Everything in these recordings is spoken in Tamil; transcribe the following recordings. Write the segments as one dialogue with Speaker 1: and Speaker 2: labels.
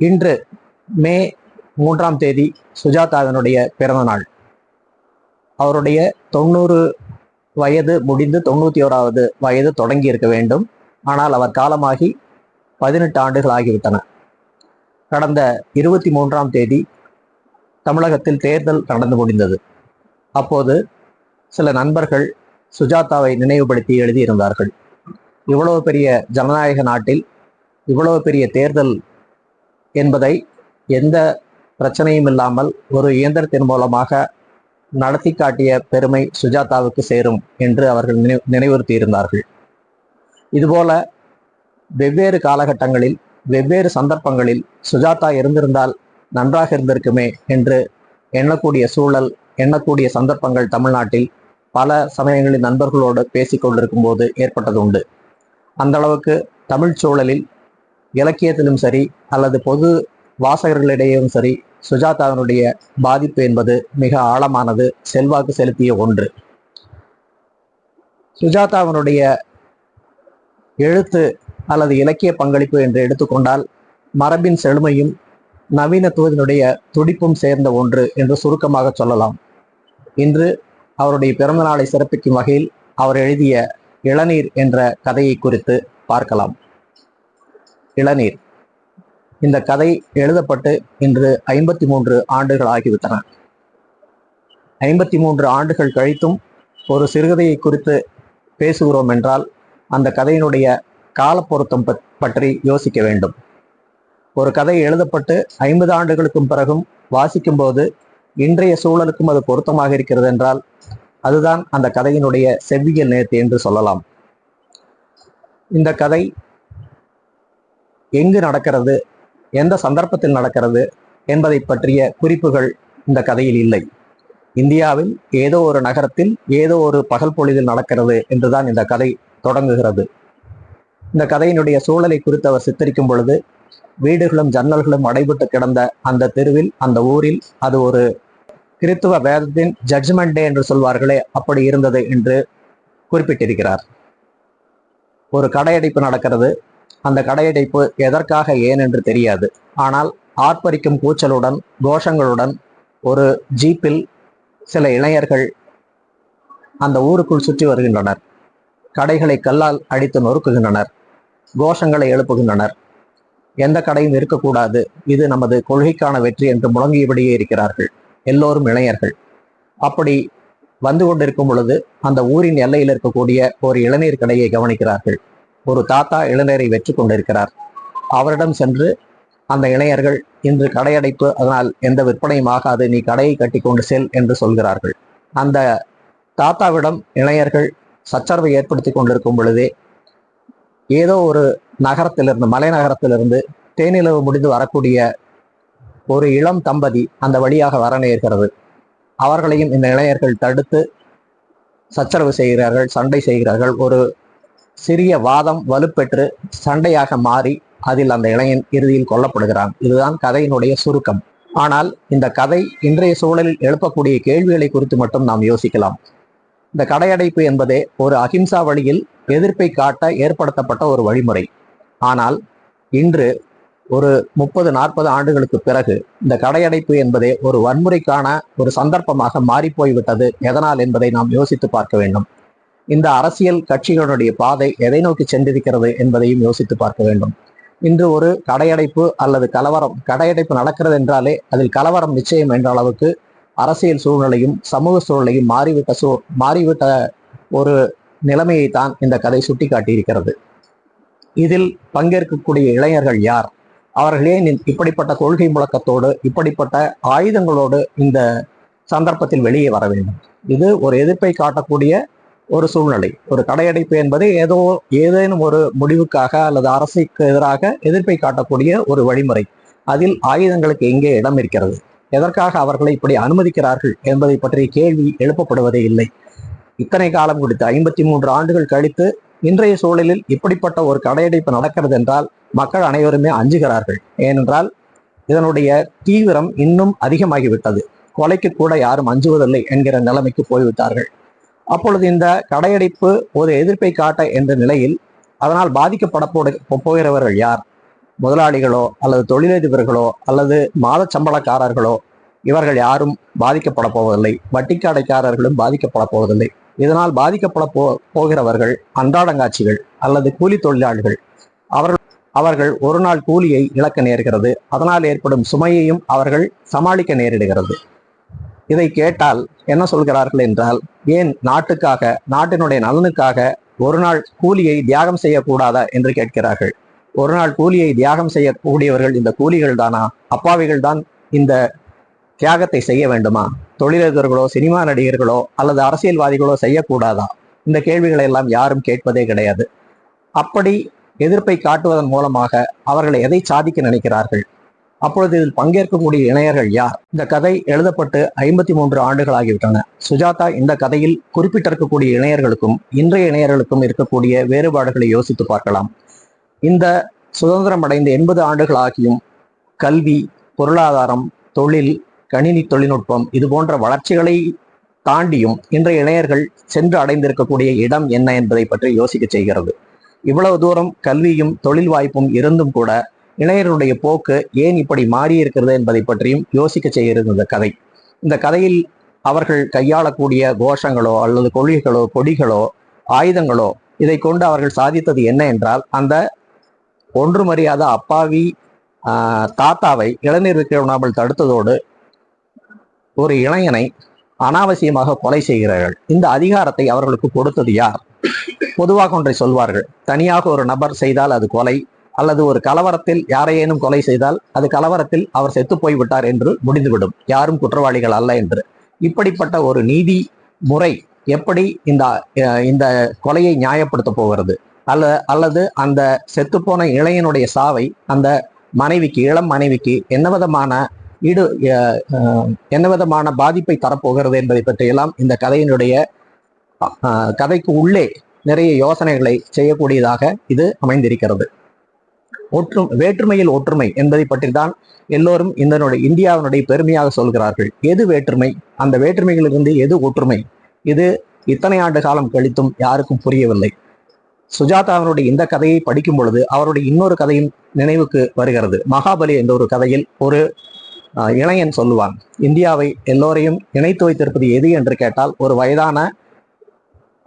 Speaker 1: இன்று மே 3ஆம் தேதி சுஜாதாவினுடைய பிறந்த நாள். அவருடைய 90 வயது முடிந்து 91வது வயது தொடங்கி இருக்க வேண்டும். ஆனால் அவர் காலமாகி 18 ஆண்டுகள் ஆகிவிட்டன. கடந்த 23ஆம் தேதி தமிழகத்தில் தேர்தல் நடந்து முடிந்தது. அப்போது சில நண்பர்கள் சுஜாதாவை நினைவுபடுத்தி எழுதியிருந்தார்கள். இவ்வளவு பெரிய ஜனநாயக நாட்டில் இவ்வளவு பெரிய தேர்தல் என்பதை எந்த பிரச்சனையும் இல்லாமல் ஒரு இயந்திரத்தின் மூலமாக நடத்தி காட்டிய பெருமை சுஜாதாவுக்கு சேரும் என்று அவர்கள் நினைவுறுத்தி இருந்தார்கள். இதுபோல வெவ்வேறு காலகட்டங்களில் வெவ்வேறு சந்தர்ப்பங்களில் சுஜாதா இருந்திருந்தால் நன்றாக இருந்திருக்குமே என்று எண்ணக்கூடிய சூழல், எண்ணக்கூடிய சந்தர்ப்பங்கள் தமிழ்நாட்டில் பல சமயங்களில் நண்பர்களோடு பேசிக்கொண்டிருக்கும் போது ஏற்பட்டது உண்டு. அந்த அளவுக்கு தமிழ் சூழலில் இலக்கியத்திலும் சரி அல்லது பொது வாசகர்களிடையும் சரி சுஜாதாவினுடைய பாதிப்பு என்பது மிக ஆழமானது, செல்வாக்கு செலுத்திய ஒன்று. சுஜாதாவினுடைய எழுத்து அல்லது இலக்கிய பங்களிப்பு என்று எடுத்துக்கொண்டால் மரபின் செழுமையும் நவீனத்துவத்தினுடைய துடிப்பும் சேர்ந்த ஒன்று என்று சுருக்கமாக சொல்லலாம். இன்று அவருடைய பிறந்த நாளை சிறப்பிக்கும் வகையில் அவர் எழுதிய இளநீர் என்ற கதையை குறித்து பார்க்கலாம். இளநீர், இந்த கதை எழுதப்பட்டு இன்று 53 ஆண்டுகள் ஆகிவிட்டன. 53 ஆண்டுகள் கழித்தும் ஒரு சிறுகதையை குறித்து பேசுகிறோம் என்றால் அந்த கதையினுடைய காலப்பொருத்தம் பற்றி யோசிக்க வேண்டும். ஒரு கதை எழுதப்பட்டு 50 ஆண்டுகளுக்கும் பிறகும் வாசிக்கும் போது இன்றைய சூழலுக்கும் அது பொருத்தமாக இருக்கிறது என்றால் அதுதான் அந்த கதையினுடைய செவ்வியல் நேர்த்தி என்று சொல்லலாம். இந்த கதை எங்கு நடக்கிறது, எந்த சந்தர்ப்பத்தில் நடக்கிறது என்பதை பற்றிய குறிப்புகள் இந்த கதையில் இல்லை. இந்தியாவில் ஏதோ ஒரு நகரத்தில் ஏதோ ஒரு பகல் பொழுதில் நடக்கிறது என்றுதான் இந்த கதை தொடங்குகிறது. இந்த கதையினுடைய சூழலை குறித்து அவர் சித்தரிக்கும் பொழுது வீடுகளும் ஜன்னல்களும் அடைபட்டு கிடந்த அந்த தெருவில், அந்த ஊரில் அது ஒரு கிறித்துவ வேதத்தின் ஜட்ஜ்மெண்ட் டே என்று சொல்வார்களே, அப்படி இருந்தது என்று குறிப்பிட்டிருக்கிறார். ஒரு கடையடைப்பு நடக்கிறது. அந்த கடையடைப்பு எதற்காக, ஏன் என்று தெரியாது. ஆனால் ஆர்ப்பரிக்கும் கூச்சலுடன் கோஷங்களுடன் ஒரு ஜீப்பில் சில இளைஞர்கள் அந்த ஊருக்குள் சுற்றி வருகின்றனர். கடைகளை கல்லால் அடித்து நொறுக்குகின்றனர், கோஷங்களை எழுப்புகின்றனர். எந்த கடையும் இருக்கக்கூடாது, இது நமது கொள்கைக்கான வெற்றி என்று முழங்கியபடியே இருக்கிறார்கள். எல்லோரும் இளைஞர்கள். அப்படி வந்து கொண்டிருக்கும் பொழுது அந்த ஊரின் எல்லையில் இருக்கக்கூடிய ஒரு இளநீர் கடையை கவனிக்கிறார்கள். ஒரு தாத்தா இளைஞரை வெற்றி கொண்டிருக்கிறார். அவரிடம் சென்று அந்த இளைஞர்கள், இன்று கடையடைப்பு, அதனால் எந்த விற்பனையும் ஆகாது, நீ கடையை கட்டி கொண்டு செல் என்று சொல்கிறார்கள். அந்த தாத்தாவிடம் இளைஞர்கள் சச்சரவை ஏற்படுத்தி கொண்டிருக்கும் பொழுதே ஏதோ ஒரு நகரத்திலிருந்து, மலைநகரத்திலிருந்து தேனிலவு முடிந்து வரக்கூடிய ஒரு இளம் தம்பதி அந்த வழியாக வர நேர்கிறது. அவர்களையும் இந்த இளைஞர்கள் தடுத்து சச்சரவு செய்கிறார்கள், சண்டை செய்கிறார்கள். ஒரு சிறிய வாதம் வலுப்பெற்று சண்டையாக மாறி அதில் அந்த இளைஞன் இறுதியில் கொல்லப்படுகிறான். இதுதான் கதையினுடைய சுருக்கம். ஆனால் இந்த கதை இன்றைய சூழலில் எழுப்பக்கூடிய கேள்விகளை குறித்து மட்டும் நாம் யோசிக்கலாம். இந்த கடையடைப்பு என்பதே ஒரு அஹிம்சா வழியில் எதிர்ப்பை காட்ட ஏற்படுத்தப்பட்ட ஒரு வழிமுறை. ஆனால் இன்று ஒரு 30-40 ஆண்டுகளுக்கு பிறகு இந்த கடையடைப்பு என்பதே ஒரு வன்முறைக்கான ஒரு சந்தர்ப்பமாக மாறிப்போய்விட்டது. எதனால் என்பதை நாம் யோசித்து பார்க்க வேண்டும். இந்த அரசியல் கட்சிகளுடைய பாதை எதை நோக்கி சென்றிருக்கிறது என்பதையும் யோசித்து பார்க்க வேண்டும். இன்று ஒரு கடையடைப்பு அல்லது கலவரம், கடையடைப்பு நடக்கிறது என்றாலே அதில் கலவரம் நிச்சயம் என்ற அளவுக்கு அரசியல் சூழ்நிலையும் சமூக சூழ்நிலையும் மாறிவிட்ட ஒரு நிலைமையை தான் இந்த கதை சுட்டி காட்டியிருக்கிறது. இதில் பங்கேற்கக்கூடிய இளைஞர்கள் யார், அவர்கள் ஏன் இப்படிப்பட்ட கொள்கை முழக்கத்தோடு, இப்படிப்பட்ட ஆயுதங்களோடு இந்த சந்தர்ப்பத்தில் வெளியே வர வேண்டும்? இது ஒரு எதிர்ப்பை காட்டக்கூடிய ஒரு சூழ்நிலை. ஒரு கடையடைப்பு என்பது ஏதேனும் ஒரு முடிவுக்காக அல்லது அரசுக்கு எதிராக எதிர்ப்பை காட்டக்கூடிய ஒரு வழிமுறை. அதில் ஆயுதங்களுக்கு எங்கே இடம் இருக்கிறது? எதற்காக அவர்களை இப்படி அனுமதிக்கிறார்கள் என்பதை பற்றிய கேள்வி எழுப்பப்படுவதே இல்லை. இத்தனை காலம் குறித்து 53 ஆண்டுகள் கழித்து இன்றைய சூழலில் இப்படிப்பட்ட ஒரு கடையடைப்பு நடக்கிறது என்றால் மக்கள் அனைவருமே அஞ்சுகிறார்கள். ஏனென்றால் இதனுடைய தீவிரம் இன்னும் அதிகமாகிவிட்டது. கொலைக்கு கூட யாரும் அஞ்சுவதில்லை என்கிற நிலைமைக்கு போய்விட்டார்கள். அப்பொழுது இந்த கடையடைப்பு ஒரு எதிர்ப்பை காட்ட என்ற நிலையில் அதனால் பாதிக்கப்பட போகிறவர்கள் யார்? முதலாளிகளோ அல்லது தொழிலதிபர்களோ அல்லது மாத சம்பளக்காரர்களோ இவர்கள் யாரும் பாதிக்கப்பட போவதில்லை. வட்டிக்கடைக்காரர்களும் பாதிக்கப்பட போவதில்லை. இதனால் பாதிக்கப்பட போகிறவர்கள் அன்றாடங்காட்சிகள் அல்லது கூலி தொழிலாளிகள். அவர்கள் ஒரு நாள் கூலியை இழக்க நேர்கிறது. அதனால் ஏற்படும் சுமையையும் அவர்கள் சமாளிக்க நேரிடுகிறது. இதை கேட்டால் என்ன சொல்கிறார்கள் என்றால், ஏன் நாட்டுக்காக, நாட்டினுடைய நலனுக்காக ஒரு நாள் கூலியை தியாகம் செய்யக்கூடாதா என்று கேட்கிறார்கள். ஒரு நாள் கூலியை தியாகம் செய்யக்கூடியவர்கள் இந்த கூலிகள் தானா? அப்பாவிகள் தான் இந்த தியாகத்தை செய்ய வேண்டுமா? தொழிலதிபர்களோ சினிமா நடிகர்களோ அல்லது அரசியல்வாதிகளோ செய்யக்கூடாதா? இந்த கேள்விகளை எல்லாம் யாரும் கேட்பதே கிடையாது. அப்படி எதிர்ப்பை காட்டுவதன் மூலமாக அவர்கள் எதை சாதிக்க நினைக்கிறார்கள்? அப்பொழுது இதில் பங்கேற்கக்கூடிய இளைஞர்கள் யார்? இந்த கதை எழுதப்பட்டு 53 ஆண்டுகள் ஆகிவிட்டன. சுஜாதா இந்த கதையில் குறிப்பிட்டிருக்கக்கூடிய இளைஞர்களுக்கும் இன்றைய இளைஞர்களுக்கும் இருக்கக்கூடிய வேறுபாடுகளை யோசித்து பார்க்கலாம். இந்த சுதந்திரம் அடைந்த 80 ஆண்டுகள் ஆகியும் கல்வி, பொருளாதாரம், தொழில், கணினி தொழில்நுட்பம் இது போன்ற வளர்ச்சிகளை தாண்டியும் இன்றைய இளைஞர்கள் சென்று அடைந்திருக்கக்கூடிய இடம் என்ன என்பதை பற்றி யோசிக்க செய்கிறது. இவ்வளவு தூரம் கல்வியும் தொழில் வாய்ப்பும் இருந்தும் கூட இளைஞருடைய போக்கு ஏன் இப்படி மாறி இருக்கிறது என்பதை பற்றியும் யோசிக்க செய்கிறது இந்த கதை. இந்த கதையில் அவர்கள் கையாளக்கூடிய கோஷங்களோ அல்லது கொள்கைகளோ கொடிகளோ ஆயுதங்களோ இதை கொண்டு அவர்கள் சாதித்தது என்ன என்றால், அந்த ஒன்றுமறியாத அப்பாவி தாத்தாவை இளைஞர் விடாமல் தடுத்ததோடு ஒரு இளைஞனை அனாவசியமாக கொலை செய்கிறார்கள். இந்த அதிகாரத்தை அவர்களுக்கு கொடுத்தது யார்? பொதுவாக ஒன்றை சொல்வார்கள், தனியாக ஒரு நபர் செய்தால் அது கொலை, அல்லது ஒரு கலவரத்தில் யாரையேனும் கொலை செய்தால் அது கலவரத்தில் அவர் செத்து போய்விட்டார் என்று முடிந்துவிடும், யாரும் குற்றவாளிகள் அல்ல என்று. இப்படிப்பட்ட ஒரு நீதி முறை எப்படி இந்த கொலையை நியாயப்படுத்த போகிறது? அல்லது அந்த செத்துப்போன இளைஞனுடைய சாவை அந்த மனைவிக்கு, இளம் மனைவிக்கு என்ன விதமான பாதிப்பை தரப்போகிறது என்பதை பற்றியெல்லாம் இந்த கதைக்கு உள்ளே நிறைய யோசனைகளை செய்யக்கூடியதாக இது அமைந்திருக்கிறது. வேற்றுமையில் ஒற்றுமை என்பதை பற்றி தான் எல்லோரும் இந்தியாவினுடைய பெருமையாக சொல்கிறார்கள். எது வேற்றுமை? அந்த வேற்றுமைகளிலிருந்து எது ஒற்றுமை? இது இத்தனை ஆண்டு காலம் கழித்தும் யாருக்கும் புரியவில்லை. சுஜாதாவினுடைய இந்த கதையை படிக்கும் பொழுது அவருடைய இன்னொரு கதையும் நினைவுக்கு வருகிறது. மகாபலி என்ற ஒரு கதையில் ஒரு இளைஞன் சொல்லுவான், இந்தியாவை எல்லோரையும் இணைத்து வைத்திருப்பது எது என்று கேட்டால் ஒரு வயதான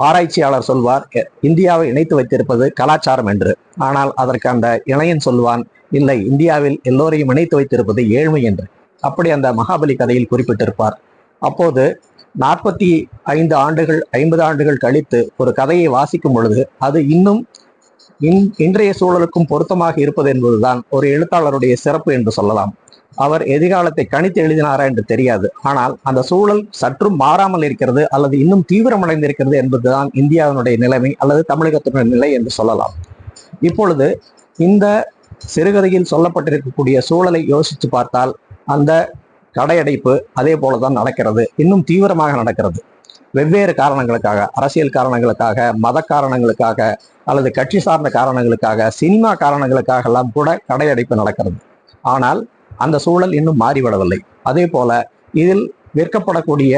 Speaker 1: ஆராய்ச்சியாளர் சொல்வார், இந்தியாவை இணைத்து வைத்திருப்பது கலாச்சாரம் என்று. ஆனால் அதற்கு அந்த இளைஞன் சொல்வான், இல்லை, இந்தியாவில் எல்லோரையும் இணைத்து வைத்திருப்பது ஏழ்மை என்று. அப்படி அந்த மகாபலி கதையில் குறிப்பிட்டிருப்பார். அப்போது 45 ஆண்டுகள் 50 ஆண்டுகள் கழித்து ஒரு கதையை வாசிக்கும் பொழுது அது இன்னும் இன்றைய சூழலுக்கும் பொருத்தமாக இருப்பது என்பதுதான் ஒரு எழுத்தாளருடைய சிறப்பு என்று சொல்லலாம். அவர் எதிர்காலத்தை கணித்து எழுதினாரா என்று தெரியாது, ஆனால் அந்த சூழல் சற்றும் மாறாமல் இருக்கிறது அல்லது இன்னும் தீவிரமடைந்திருக்கிறது என்பதுதான் இந்தியாவினுடைய நிலைமை அல்லது தமிழகத்தினுடைய நிலை என்று சொல்லலாம். இப்பொழுது இந்த சிறுகதையில் சொல்லப்பட்டிருக்கக்கூடிய சூழலை யோசித்து பார்த்தால் அந்த கடையடைப்பு அதே போலதான் நடக்கிறது, இன்னும் தீவிரமாக நடக்கிறது. வெவ்வேறு காரணங்களுக்காக, அரசியல் காரணங்களுக்காக, மத காரணங்களுக்காக அல்லது கட்சி சார்ந்த காரணங்களுக்காக, சினிமா காரணங்களுக்காக எல்லாம் கூட கடையடைப்பு நடக்கிறது. ஆனால் அந்த சூழல் இன்னும் மாறிவிடவில்லை. அதே போல இதில் விற்கப்படக்கூடிய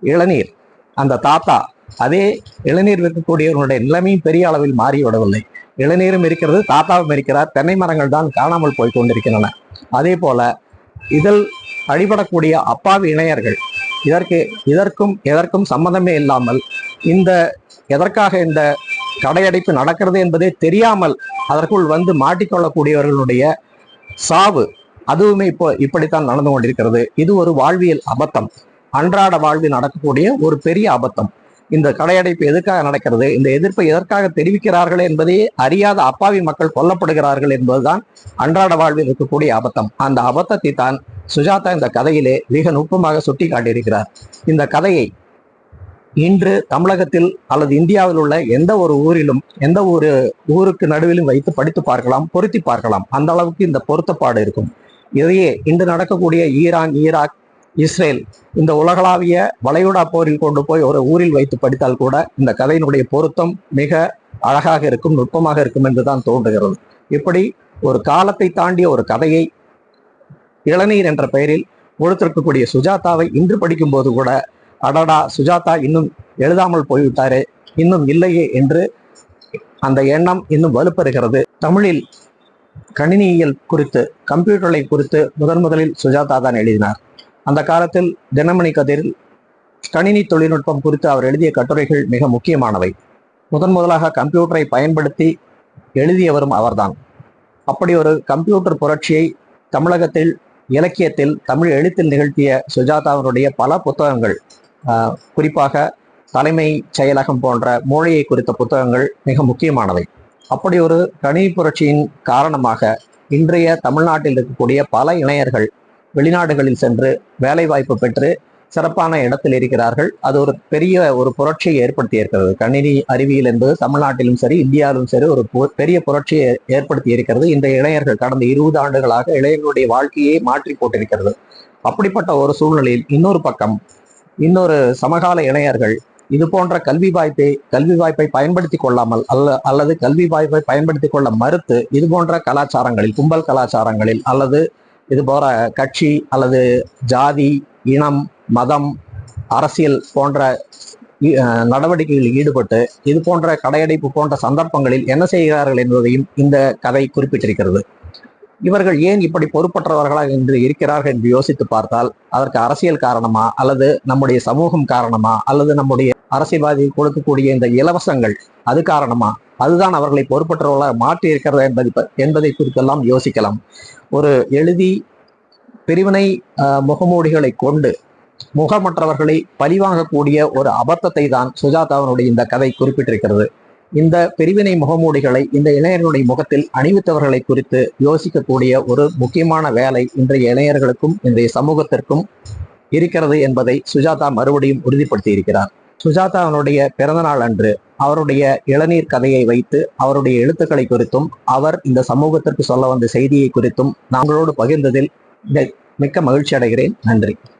Speaker 1: இளநீர், அந்த தாத்தா, அதே இளநீர் விற்கக்கூடியவர்களுடைய நிலைமையும் பெரிய அளவில் மாறிவிடவில்லை. இளநீரும் இருக்கிறது, தாத்தாவும் இருக்கிறார், தென்னை மரங்கள் தான் காணாமல் போய் கொண்டிருக்கின்றன. அதே போல இதில் அடிபடக்கூடிய அப்பாவி இளைஞர்கள் எதற்கும் சம்மதமே இல்லாமல் எதற்காக இந்த கடையடைப்பு நடக்கிறது என்பதே தெரியாமல் அதற்குள் வந்து மாட்டிக்கொள்ளக்கூடியவர்களுடைய சாவு, அதுவுமே இப்படித்தான் நடந்து கொண்டிருக்கிறது. இது ஒரு வாழ்வியல் அபத்தம், அன்றாட வாழ்வில் நடக்கக்கூடிய ஒரு பெரிய அபத்தம். இந்த கடையடைப்பு எதற்காக நடக்கிறது, இந்த எதிர்ப்பை எதற்காக தெரிவிக்கிறார்கள் என்பதே அறியாத அப்பாவி மக்கள் கொல்லப்படுகிறார்கள் என்பதுதான் அன்றாட வாழ்வில் இருக்கக்கூடிய அபத்தம். அந்த அபத்தத்தை தான் சுஜாதா இந்த கதையிலே மிக நுட்பமாக சுட்டி காட்டியிருக்கிறார். இந்த கதையை இன்று தமிழகத்தில் அல்லது இந்தியாவில் உள்ள எந்த ஒரு ஊரிலும், எந்த ஒரு ஊருக்கு நடுவிலும் வைத்து படித்து பார்க்கலாம், பொருத்தி பார்க்கலாம். அந்த அளவுக்கு இந்த பொருத்தப்பாடு இருக்கும். இதையே இன்று நடக்கக்கூடிய ஈரான், ஈராக், இஸ்ரேல், இந்த உலகளாவிய வளைகுடா போரில் கொண்டு போய் ஒரு ஊரில் வைத்து படித்தால் கூட இந்த கதையினுடைய பொருத்தம் மிக அழகாக இருக்கும், நுட்பமாக இருக்கும் என்றுதான் தோன்றுகிறது. இப்படி ஒரு காலத்தை தாண்டிய ஒரு கதையை இளநீர் என்ற பெயரில் கொடுத்திருக்கக்கூடிய சுஜாதாவை இன்று படிக்கும் போது கூட, அடடா, சுஜாதா இன்னும் எழுதாமல் போய்விட்டாரே, இன்னும் இல்லையே என்று அந்த எண்ணம் இன்னும் வலுப்பெறுகிறது. தமிழில் கணினியியல் குறித்து, கம்ப்யூட்டர்களை குறித்து முதலில் சுஜாதா தான் எழுதினார். அந்த காலத்தில் தினமணி கதிரில் கணினி தொழில்நுட்பம் குறித்து அவர் எழுதிய கட்டுரைகள் மிக முக்கியமானவை. முதலாக கம்ப்யூட்டரை பயன்படுத்தி எழுதியவரும் அவர்தான். அப்படி ஒரு கம்ப்யூட்டர் புரட்சியை தமிழகத்தில் இலக்கியத்தில், தமிழ் எழுத்தில் நிகழ்த்திய சுஜாதாவினுடைய பல புத்தகங்கள், குறிப்பாக தலைமை செயலகம் போன்ற மொழியை குறித்த புத்தகங்கள் மிக முக்கியமானவை. அப்படி ஒரு கணினி புரட்சியின் காரணமாக இன்றைய தமிழ்நாட்டில் இருக்கக்கூடிய பல இளைஞர்கள் வெளிநாடுகளில் சென்று வேலை வாய்ப்பு பெற்று சிறப்பான இடத்தில் இருக்கிறார்கள். அது ஒரு பெரிய ஒரு புரட்சியை ஏற்படுத்தி இருக்கிறது. கணினி அறிவியல் என்பது தமிழ்நாட்டிலும் சரி, இந்தியாவிலும் சரி ஒரு பெரிய புரட்சியை ஏற்படுத்தி இருக்கிறது. இந்த இளைஞர்கள் கடந்த 20 ஆண்டுகளாக இளைஞர்களுடைய வாழ்க்கையை மாற்றி போட்டிருக்கிறது. அப்படிப்பட்ட ஒரு சூழ்நிலையில் இன்னொரு பக்கம் இன்னொரு சமகால இளைஞர்கள் இது போன்ற கல்வி வாய்ப்பை பயன்படுத்தி கொள்ளாமல் அல்லது கல்வி வாய்ப்பை பயன்படுத்தி கொள்ள மறுத்து இது போன்ற கலாச்சாரங்களில், கும்பல் கலாச்சாரங்களில் அல்லது இது போன்ற கட்சி அல்லது ஜாதி, இனம், மதம், அரசியல் போன்ற நடவடிக்கைகளில் ஈடுபட்டு இது போன்ற கடையடைப்பு போன்ற சந்தர்ப்பங்களில் என்ன செய்கிறார்கள் என்பதையும் இந்த கதை குறிப்பிட்டிருக்கிறது. இவர்கள் ஏன் இப்படி பொறுப்பற்றவர்களாக என்று இருக்கிறார்கள் என்று யோசித்து பார்த்தால் அதற்கு அரசியல் காரணமா, அல்லது நம்முடைய சமூகம் காரணமா, அல்லது நம்முடைய அரசியல்வாதி கொடுக்கக்கூடிய இந்த இலவசங்கள் அது காரணமா, அதுதான் அவர்களை பொறுப்பற்றவர்களாக மாற்றி இருக்கிறது என்பதை குறித்தெல்லாம் யோசிக்கலாம். ஒரு எழுதி பிரிவினை முகமூடிகளை கொண்டு முகமற்றவர்களை பழிவாங்கக்கூடிய ஒரு அபத்தத்தை தான் சுஜாதாவினுடைய இந்த கதை குறிப்பிட்டிருக்கிறது. இந்த பிரிவினை முகமூடிகளை இந்த இளைஞர்களுடைய முகத்தில் அணிவித்தவர்களை குறித்து யோசிக்கக்கூடிய ஒரு முக்கியமான வேலை இன்றைய இளைஞர்களுக்கும் இன்றைய சமூகத்திற்கும் இருக்கிறது என்பதை சுஜாதா மறுபடியும் உறுதிப்படுத்தி இருக்கிறார். சுஜாதாவினுடைய பிறந்த நாள் அன்று அவருடைய இளநீர் கதையை வைத்து அவருடைய எழுத்துக்களை குறித்தும் அவர் இந்த சமூகத்திற்கு சொல்ல வந்த செய்தியை குறித்தும் நாங்களோடு பகிர்ந்ததில் மிக்க மகிழ்ச்சி அடைகிறேன். நன்றி.